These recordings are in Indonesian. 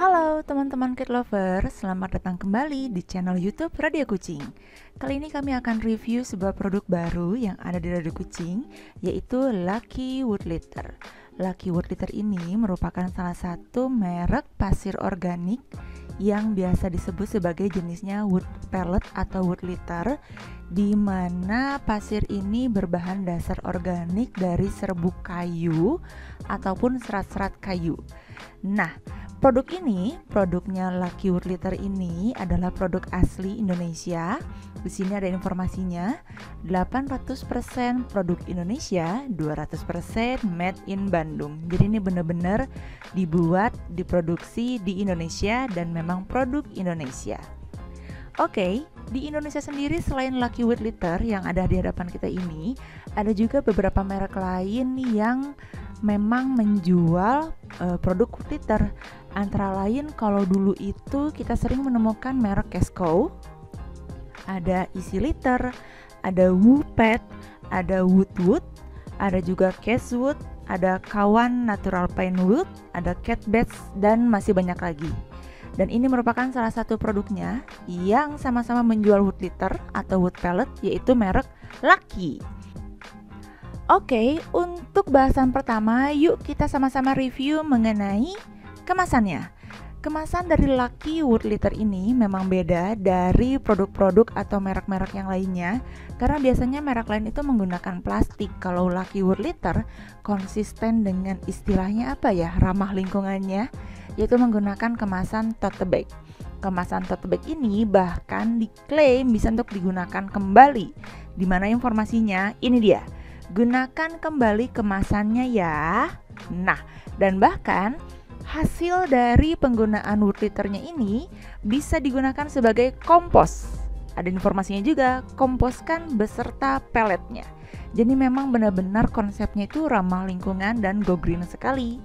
Halo teman-teman cat lover, selamat datang kembali di channel YouTube Radio Kucing. Kali ini kami akan review sebuah produk baru yang ada di Radio Kucing, yaitu Lucky Wood Litter. Lucky Wood Litter ini merupakan salah satu merek pasir organik yang biasa disebut sebagai jenisnya wood pellet atau wood litter, di mana pasir ini berbahan dasar organik dari serbuk kayu ataupun serat-serat kayu. Nah, produknya Lucky Wood Litter ini adalah produk asli Indonesia. Di sini ada informasinya, 800% produk Indonesia, 200% made in Bandung. Jadi ini benar-benar dibuat, diproduksi di Indonesia dan memang produk Indonesia. Oke, di Indonesia sendiri selain Lucky Wood Litter yang ada di hadapan kita ini, ada juga beberapa merek lain yang memang menjual produk wood litter. Antara lain kalau dulu itu kita sering menemukan merek Casco, ada Easy Litter, ada Woopet, ada Woodwood, ada juga Cashwood, ada Kawan Natural Pine Wood, ada Cat Beds, dan masih banyak lagi. Dan ini merupakan salah satu produknya yang sama-sama menjual wood litter atau wood pellet, yaitu merek Lucky. Oke, untuk bahasan pertama, yuk kita sama-sama review mengenai kemasannya. Kemasan dari Lucky Wood Litter ini memang beda dari produk-produk atau merek-merek yang lainnya, karena biasanya merek lain itu menggunakan plastik. Kalau Lucky Wood Litter konsisten dengan istilahnya apa ya, ramah lingkungannya, yaitu menggunakan kemasan tote bag. Kemasan tote bag ini bahkan diklaim bisa untuk digunakan kembali. Di mana informasinya? Ini dia. Gunakan kembali kemasannya ya. Nah, dan bahkan hasil dari penggunaan wood litternya ini bisa digunakan sebagai kompos. Ada informasinya juga, komposkan beserta pelletnya. Jadi memang benar-benar konsepnya itu ramah lingkungan dan go green sekali.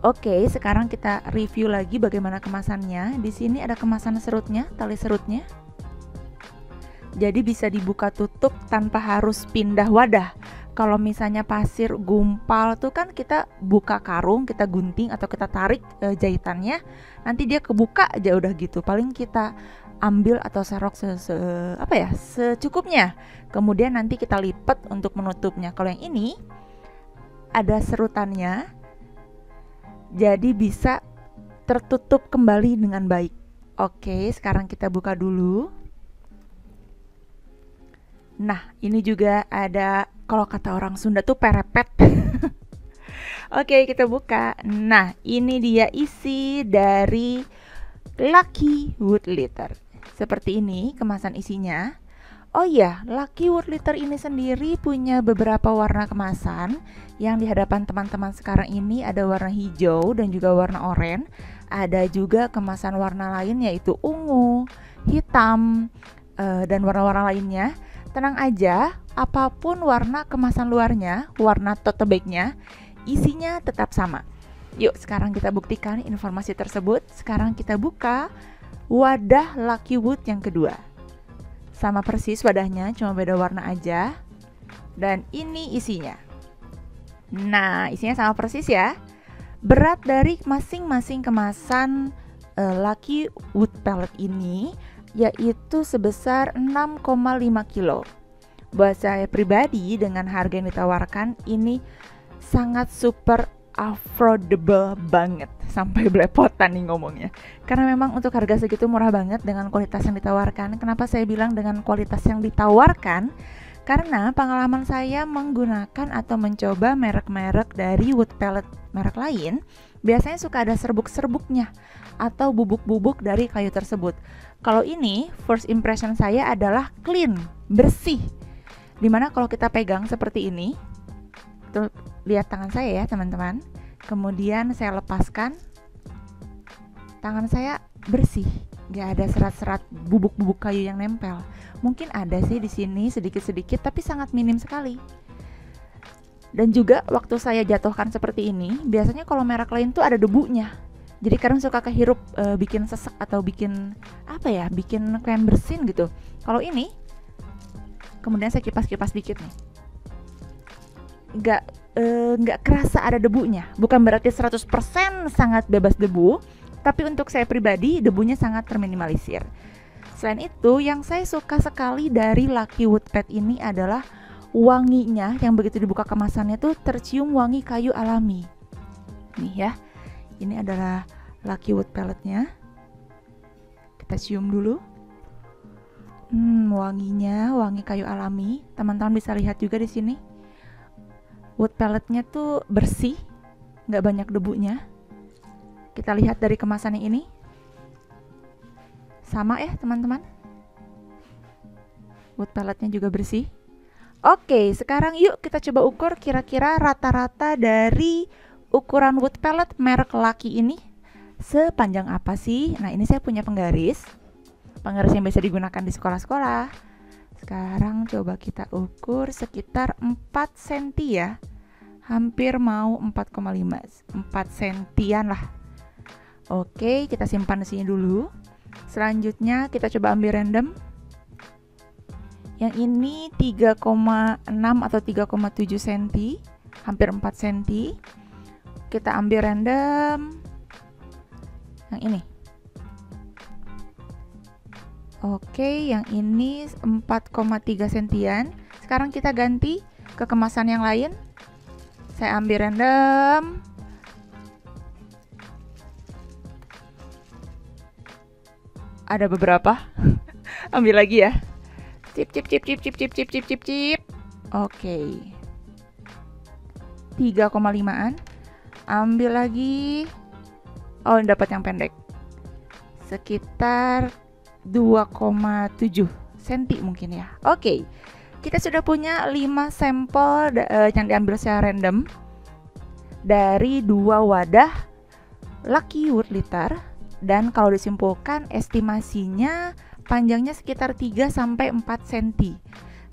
Oke, sekarang kita review lagi bagaimana kemasannya. Di sini ada kemasan serutnya, tali serutnya. Jadi bisa dibuka tutup tanpa harus pindah wadah. Kalau misalnya pasir gumpal tuh kan kita buka karung, kita gunting atau kita tarik jahitannya, nanti dia kebuka aja udah gitu. Paling kita ambil atau serok secukupnya. Kemudian nanti kita lipat untuk menutupnya. Kalau yang ini ada serutannya, jadi bisa tertutup kembali dengan baik. Oke, sekarang kita buka dulu. Nah, ini juga ada, kalau kata orang Sunda tuh perepet. Oke, kita buka. Nah, ini dia isi dari Lucky Wood Litter. Seperti ini kemasan isinya. Oh iya, Lucky Wood Litter ini sendiri punya beberapa warna kemasan. Yang di hadapan teman-teman sekarang ini ada warna hijau dan juga warna oranye. Ada juga kemasan warna lain yaitu ungu, hitam, dan warna-warna lainnya. Tenang aja, apapun warna kemasan luarnya, warna tote bagnya, isinya tetap sama. Yuk sekarang kita buktikan informasi tersebut. Sekarang kita buka wadah Lucky Wood yang kedua. Sama persis wadahnya, cuma beda warna aja. Dan ini isinya. Nah, isinya sama persis ya. Berat dari masing-masing kemasan Lucky Wood Pellet ini yaitu sebesar 6,5 kilo. Buat saya pribadi, dengan harga yang ditawarkan ini sangat super affordable banget. Sampai belepotan nih ngomongnya. Karena memang untuk harga segitu murah banget dengan kualitas yang ditawarkan. Kenapa saya bilang dengan kualitas yang ditawarkan? Karena pengalaman saya menggunakan atau mencoba merek-merek dari wood pellet merek lain, biasanya suka ada serbuk-serbuknya atau bubuk-bubuk dari kayu tersebut. Kalau ini, first impression saya adalah clean, bersih. Dimana kalau kita pegang seperti ini, tuh, lihat tangan saya ya teman-teman. Kemudian saya lepaskan, tangan saya bersih, gak ada serat-serat bubuk-bubuk kayu yang nempel. Mungkin ada sih di sini sedikit-sedikit, tapi sangat minim sekali. Dan juga waktu saya jatuhkan seperti ini, biasanya kalau merek lain tuh ada debunya. Jadi kadang suka kehirup bikin sesek atau bikin bikin kayak bersin gitu. Kalau ini, kemudian saya kipas-kipas dikit nih, nggak kerasa ada debunya. Bukan berarti 100% sangat bebas debu, Tapi untuk saya pribadi, debunya sangat terminimalisir. Selain itu, yang saya suka sekali dari Lucky Wood Pad ini adalah wanginya yang begitu dibuka kemasannya tuh tercium wangi kayu alami. Nih ya, ini adalah Lucky Wood palette-nya. Kita cium dulu. Wanginya wangi kayu alami. Teman-teman bisa lihat juga di sini. Wood palette-nya tuh bersih, nggak banyak debunya. Kita lihat dari kemasan yang ini. Sama ya teman-teman. Wood palette-nya juga bersih. Oke, sekarang yuk kita coba ukur kira-kira rata-rata dari ukuran wood palette merek Lucky ini sepanjang apa sih? Nah, ini saya punya penggaris yang bisa digunakan di sekolah-sekolah. Sekarang coba kita ukur sekitar 4 cm ya. Hampir mau 4,5, 4 cm lah. Oke, kita simpan di sini dulu. Selanjutnya kita coba ambil random. Yang ini 3,6 atau 3,7 cm, hampir 4 cm. Kita ambil random yang ini. Oke, yang ini 4,3 cm. Sekarang kita ganti ke kemasan yang lain. Saya ambil random. Ada beberapa. Ambil lagi ya. Cip. Oke. 3,5-an. Ambil lagi. Oh, dapat yang pendek. Sekitar 2,7 cm mungkin ya. Oke. Kita sudah punya 5 sampel yang diambil secara random dari 2 wadah Lucky Wood Litter, dan kalau disimpulkan estimasinya panjangnya sekitar 3 sampai 4 cm.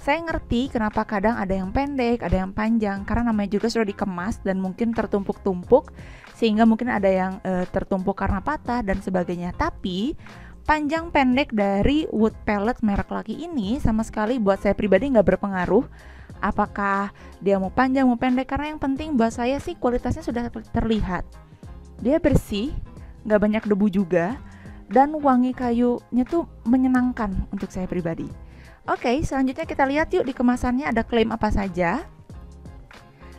Saya ngerti kenapa kadang ada yang pendek, ada yang panjang, karena namanya juga sudah dikemas dan mungkin tertumpuk-tumpuk, sehingga mungkin ada yang tertumpuk karena patah dan sebagainya. Tapi panjang pendek dari wood palette merek Lucky ini sama sekali buat saya pribadi nggak berpengaruh apakah dia mau panjang mau pendek, karena yang penting buat saya sih kualitasnya sudah terlihat. Dia bersih, nggak banyak debu juga, dan wangi kayunya tuh menyenangkan untuk saya pribadi. Oke, selanjutnya kita lihat yuk di kemasannya ada klaim apa saja.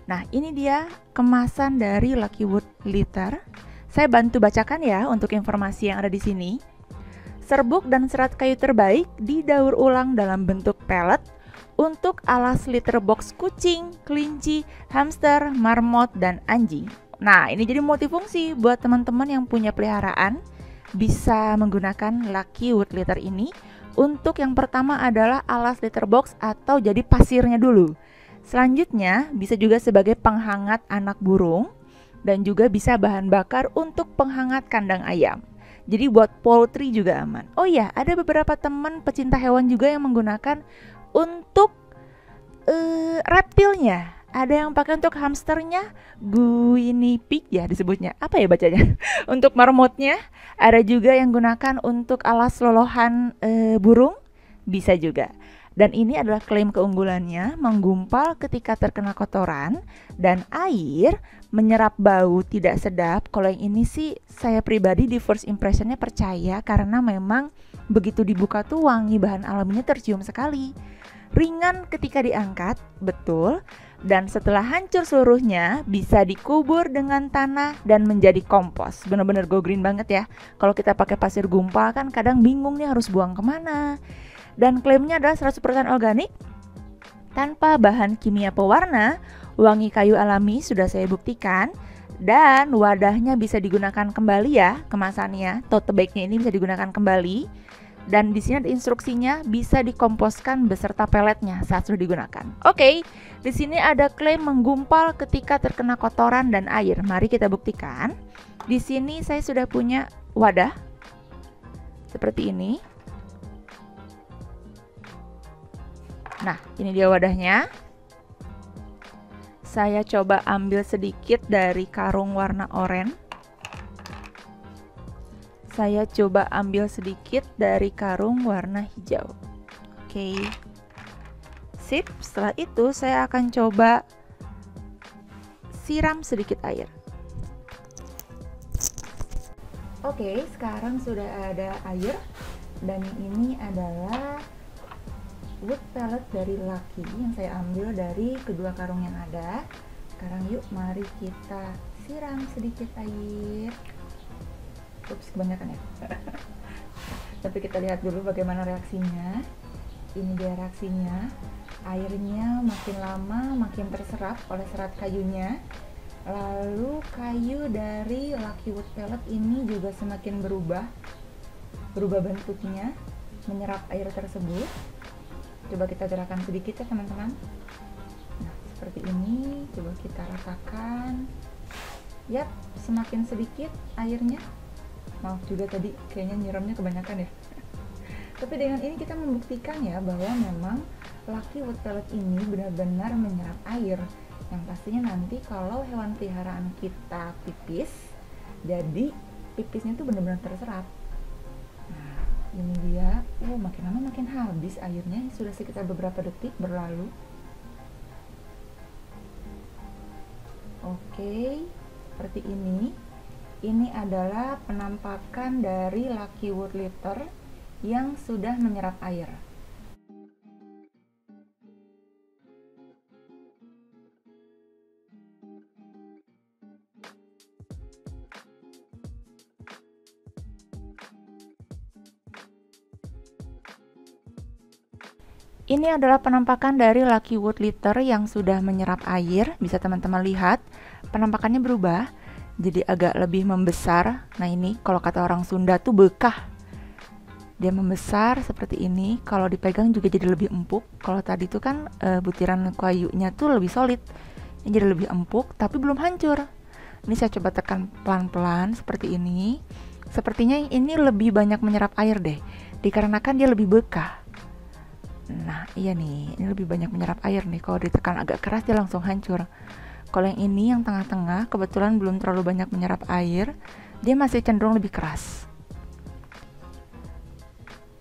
Nah, ini dia kemasan dari Lucky Wood Litter. Saya bantu bacakan ya untuk informasi yang ada di sini. Serbuk dan serat kayu terbaik didaur ulang dalam bentuk pellet untuk alas litter box kucing, kelinci, hamster, marmot, dan anjing. Nah, ini jadi multifungsi buat teman-teman yang punya peliharaan, bisa menggunakan Lucky Wood Litter ini. Untuk yang pertama adalah alas litter box atau jadi pasirnya dulu. Selanjutnya bisa juga sebagai penghangat anak burung dan juga bisa bahan bakar untuk penghangat kandang ayam. Jadi buat poultry juga aman. Oh ya, ada beberapa teman pecinta hewan juga yang menggunakan untuk reptilnya. Ada yang pakai untuk hamsternya, guinea pig ya disebutnya. Apa ya bacanya? Untuk marmotnya, ada juga yang gunakan untuk alas lolohan burung, bisa juga. Dan ini adalah klaim keunggulannya, menggumpal ketika terkena kotoran dan air, menyerap bau tidak sedap. Kalau yang ini sih saya pribadi di first impressionnya percaya, karena memang begitu dibuka tuh wangi bahan alaminya tercium sekali. Ringan ketika diangkat, betul. Dan setelah hancur seluruhnya, bisa dikubur dengan tanah dan menjadi kompos. Bener-bener go green banget ya. Kalau kita pakai pasir gumpal kan kadang bingung nih harus buang kemana. Dan klaimnya adalah 100% organik, tanpa bahan kimia pewarna, wangi kayu alami sudah saya buktikan. Dan wadahnya bisa digunakan kembali ya, kemasannya, tote bagnya ini bisa digunakan kembali. Dan di sini ada instruksinya, bisa dikomposkan beserta peletnya saat sudah digunakan. Oke, di sini ada klaim menggumpal ketika terkena kotoran dan air. Mari kita buktikan. Di sini saya sudah punya wadah seperti ini. Nah, ini dia wadahnya. Saya coba ambil sedikit dari karung warna oranye. Saya coba ambil sedikit dari karung warna hijau. Oke. Sip, setelah itu saya akan coba siram sedikit air. Oke, sekarang sudah ada air dan ini adalah wood pellet dari Lucky yang saya ambil dari kedua karung yang ada. Sekarang yuk mari kita siram sedikit air. Ups, kebanyakan ya. Tapi kita lihat dulu bagaimana reaksinya. Ini dia reaksinya. Airnya makin lama makin terserap oleh serat kayunya. Lalu kayu dari Lucky Wood Pellet ini juga semakin berubah bentuknya, menyerap air tersebut. Coba kita gerakan sedikit ya teman-teman. Nah, seperti ini, coba kita rasakan. Yap, semakin sedikit airnya. Maaf juga tadi kayaknya nyiramnya kebanyakan ya. Tapi dengan ini kita membuktikan ya bahwa memang Lucky Wood Pellet ini benar-benar menyerap air. Yang pastinya nanti kalau hewan peliharaan kita pipis, jadi pipisnya tuh benar-benar terserap. Nah, ini dia. Makin lama makin habis airnya. Sudah sekitar beberapa detik berlalu. Oke, seperti ini. Ini adalah penampakan dari Lucky Wood Litter yang sudah menyerap air. Ini adalah penampakan dari Lucky Wood Litter yang sudah menyerap air. Bisa teman-teman lihat, penampakannya berubah, jadi agak lebih membesar. Nah ini kalau kata orang Sunda tuh bekah. Dia membesar seperti ini, kalau dipegang juga jadi lebih empuk. Kalau tadi tuh kan butiran kayunya tuh lebih solid, ini jadi lebih empuk tapi belum hancur. Ini saya coba tekan pelan-pelan seperti ini. Sepertinya ini lebih banyak menyerap air deh, dikarenakan dia lebih bekah. Nah iya nih, ini lebih banyak menyerap air nih. Kalau ditekan agak keras dia langsung hancur. Kalau yang ini yang tengah-tengah kebetulan belum terlalu banyak menyerap air, dia masih cenderung lebih keras.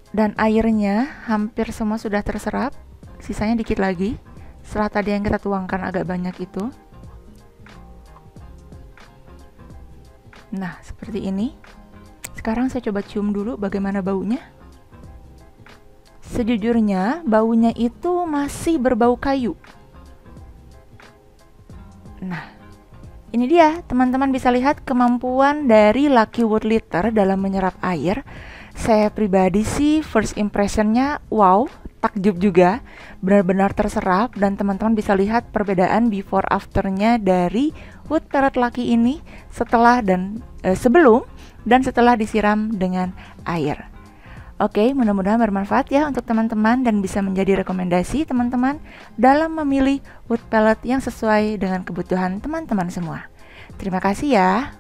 Dan airnya hampir semua sudah terserap, sisanya dikit lagi. Setelah tadi yang kita tuangkan agak banyak itu. Nah seperti ini. Sekarang saya coba cium dulu bagaimana baunya. Sejujurnya baunya itu masih berbau kayu. Nah, ini dia teman-teman bisa lihat kemampuan dari Lucky Wood Litter dalam menyerap air. Saya pribadi sih first impressionnya wow, takjub juga, benar-benar terserap. Dan teman-teman bisa lihat perbedaan before afternya dari Wood Pellet Lucky ini setelah dan sebelum dan setelah disiram dengan air. Oke, mudah-mudahan bermanfaat ya untuk teman-teman dan bisa menjadi rekomendasi teman-teman dalam memilih wood pellet yang sesuai dengan kebutuhan teman-teman semua. Terima kasih ya.